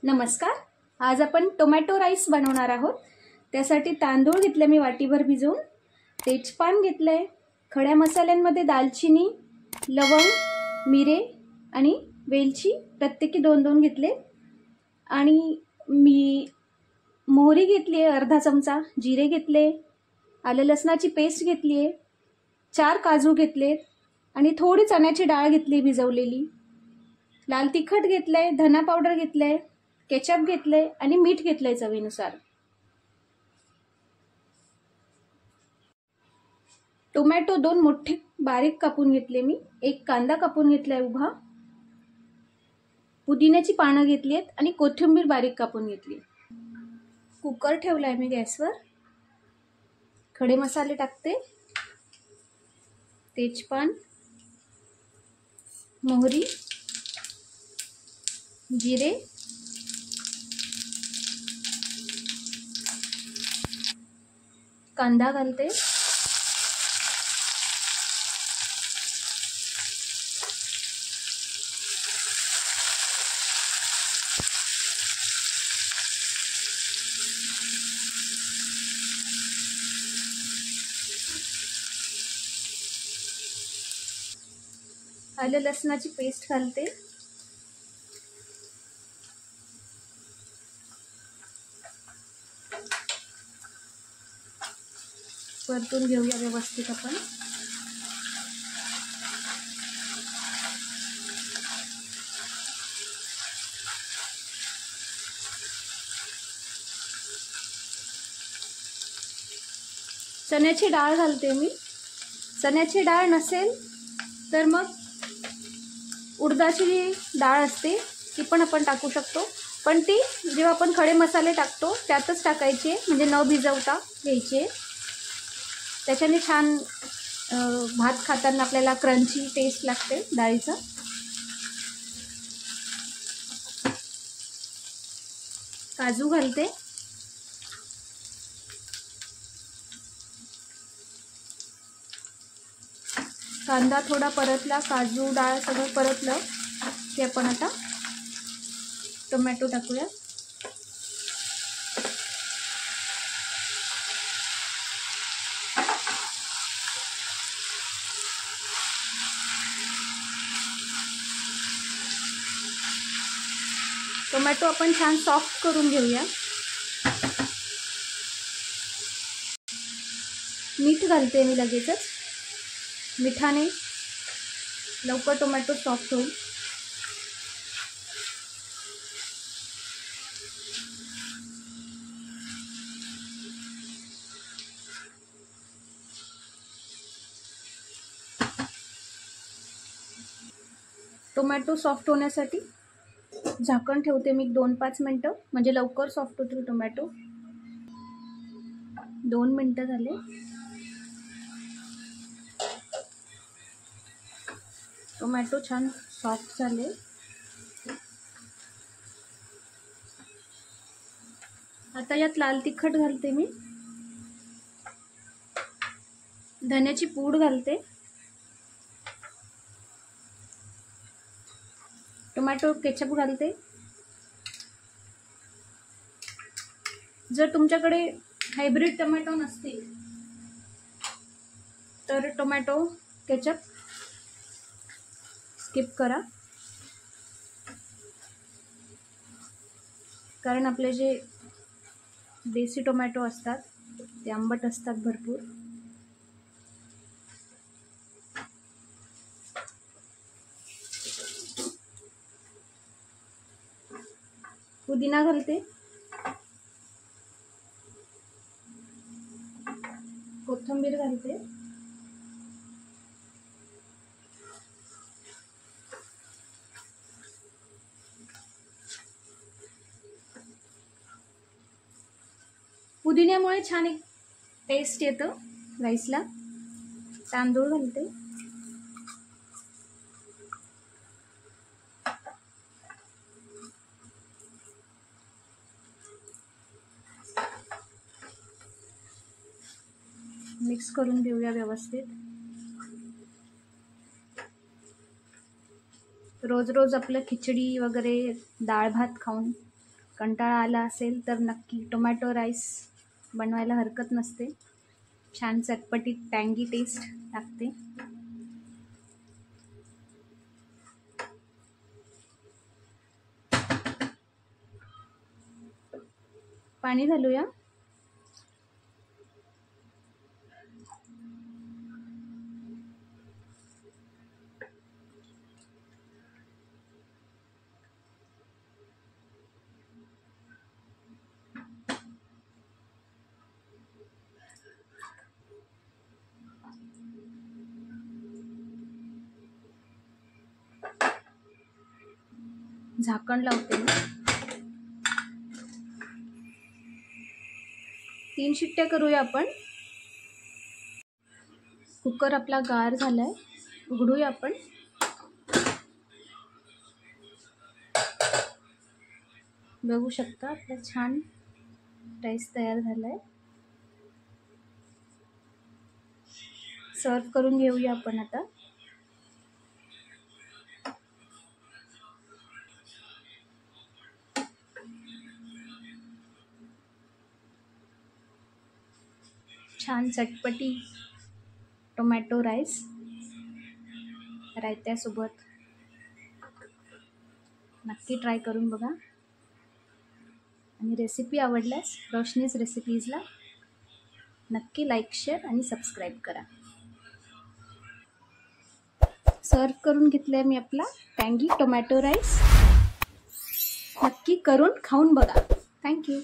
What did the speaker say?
नमस्कार. आज आपण टोमॅटो राईस बनवणार आहोत. त्यासाठी तांदूळ घेतले मी वाटीभर भिजवून, तेजपान घेतले, खड्या मसाल्यांमध्ये दालचिनी, लवंग, मिरे आणि वेलची प्रत्येकी 2-2 घेतले आणि मी मोहरी घेतली आहे अर्धा चमचा, जिरे घेतले, आलं लसणाची पेस्ट घेतली आहे, 4 काजू घेतलेत आणि थोडी चण्याची डाळ घेतली भिजवलेली, लाल तिखट घेतलंय, धना पावडर घेतलंय, केचप घेतलंय आणि मीठ घेतलंय चवीनुसार. टोमॅटो 2 मोठे बारीक कापून घेतले मी, एक कांदा कापून घेतलाय उभा, पुदिन्याची पानं घेतली आहेत आणि कोथिंबीर बारीक कापून घेतली. कुकर ठेवलाय मी गॅसवर. खडे मसाले टाकते, तेजपान, मोहरी, जिरे, कांदा घालते, आलं लसणाची पेस्ट घालते, परतून घेऊया व्यवस्थित आपण. चण्याची डाळ घालते मी. चण्याची डाळ नसेल तर मग उडदाची डाळ असते ती पण आपण टाकू शकतो, पण ती जेव्हा आपण खडे मसाले टाकतो त्यातच टाकायचे, म्हणजे न भिजवता घ्यायचे. त्याच्याने छान भात खाताना आपल्याला क्रंची टेस्ट लागते डाळीचं. काजू घालते, कांदा थोडा परतला, काजू डाळ सगळं परतलं की आपण आता टोमॅटो टाकूया. टोमॅटो आपण छान सॉफ्ट करून घेऊया. मीठ घालते मी लगेचच. मिठाने लवकर टोमॅटो सॉफ्ट होईल. टोमॅटो सॉफ्ट होण्यासाठी झाकण ठेवते मी 2-5 मिनटं, म्हणजे लवकर सॉफ्ट होतील टोमॅटो. 2 मिनटं झाले. टोमॅटो छान सॉफ्ट झाले. आता यात लाल तिखट घालते मी, धन्याची पूड घालते, टोमॅटो केचप घालते. जर तुमच्याकडे हायब्रिड टोमॅटो नसतील तर टोमॅटो केचप स्किप करा, कारण आपले जे देसी टोमॅटो असतात ते आंबट असतात भरपूर. पुदिना घालते, कोथिंबीर घालते, पुदिन्यामुळे छान एक टेस्ट येतं राईसला. तांदूळ घालते, मिक्स करून घेऊया व्यवस्थित. रोज रोज आपलं खिचडी वगैरे डाळ भात खाऊन कंटाळा आला असेल तर नक्की टोमॅटो राईस बनवायला हरकत नसते. छान चटपटीत टँगी टेस्ट लागते. पाणी घालूया. झाकण लावते मी. 3 शिट्ट्या करूया आपण. कुकर आपला गार झालाय, उघडूया आपण. बघू शकता आपला छान राईस तयार झालाय. सर्व करून घेऊया आपण आता. छान चटपटी टोमॅटो राईस रायत्यासोबत नक्की ट्राय करून बघा. आणि रेसिपी आवडल्यास रोशनीज रेसिपीजला नक्की लाईक, शेअर आणि सबस्क्राईब करा. सर्व करून घेतलाय मी आपला टँगी टोमॅटो राईस. नक्की करून खाऊन बघा. थँक्यू.